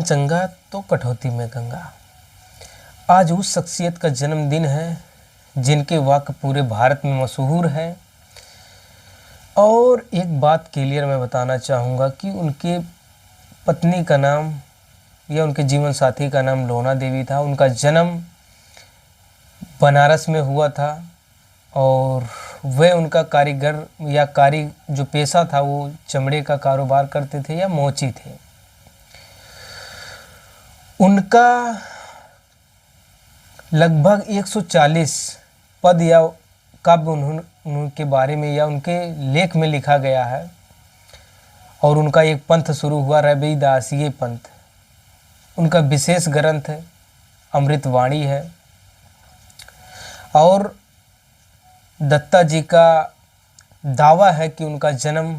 चंगा तो कटौती में गंगा। आज उस शख्सियत का जन्मदिन है जिनके वाक्य पूरे भारत में मशहूर है। और एक बात क्लियर मैं बताना चाहूँगा कि उनके पत्नी का नाम या उनके जीवन साथी का नाम लोना देवी था। उनका जन्म बनारस में हुआ था और वह उनका कारीगर या कारी जो पेशा था वो चमड़े का कारोबार करते थे या मोची थे। उनका लगभग 140 पद या काव्य उनके बारे में या उनके लेख में लिखा गया है। और उनका एक पंथ शुरू हुआ रविदासीय पंथ। उनका विशेष ग्रंथ अमृतवाणी है। और दत्ता जी का दावा है कि उनका जन्म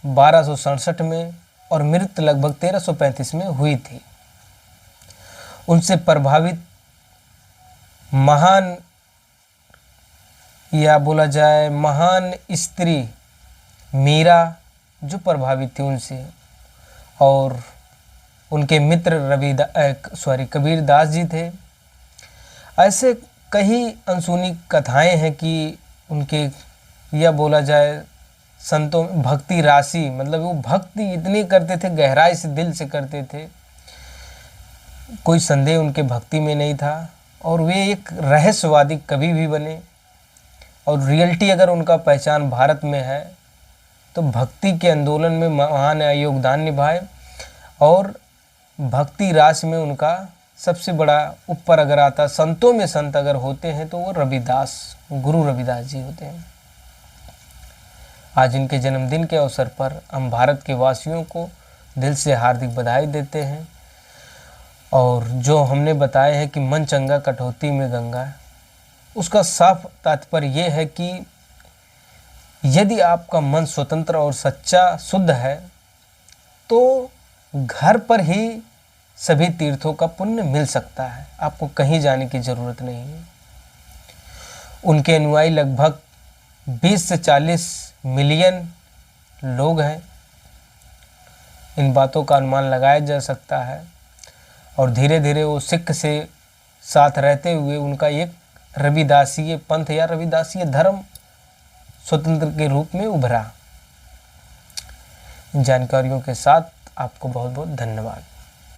1267 में और मृत्यु लगभग 1335 में हुई थी। उनसे प्रभावित महान या बोला जाए महान स्त्री मीरा जो प्रभावित थी उनसे, और उनके मित्र कबीरदास जी थे। ऐसे कई अनसुनी कथाएं हैं कि उनके या बोला जाए संतों में भक्ति राशि, मतलब वो भक्ति इतनी करते थे, गहराई से दिल से करते थे, कोई संदेह उनके भक्ति में नहीं था। और वे एक रहस्यवादी कवि भी बने। और रियलिटी अगर उनका पहचान भारत में है तो भक्ति के आंदोलन में महान योगदान निभाए। और भक्ति रास में उनका सबसे बड़ा ऊपर अगर आता, संतों में संत अगर होते हैं तो वो रविदास, गुरु रविदास जी होते हैं। आज इनके जन्मदिन के अवसर पर हम भारत के वासियों को दिल से हार्दिक बधाई देते हैं। और जो हमने बताया है कि मन चंगा कटौती में गंगा, उसका साफ तात्पर्य ये है कि यदि आपका मन स्वतंत्र और सच्चा शुद्ध है तो घर पर ही सभी तीर्थों का पुण्य मिल सकता है, आपको कहीं जाने की ज़रूरत नहीं है। उनके अनुयायी लगभग 20 से 40 मिलियन लोग हैं। इन बातों का अनुमान लगाया जा सकता है। और धीरे धीरे वो सिख से साथ रहते हुए उनका एक रविदासीय पंथ या रविदासीय धर्म स्वतंत्र के रूप में उभरा। इन जानकारियों के साथ आपको बहुत बहुत धन्यवाद।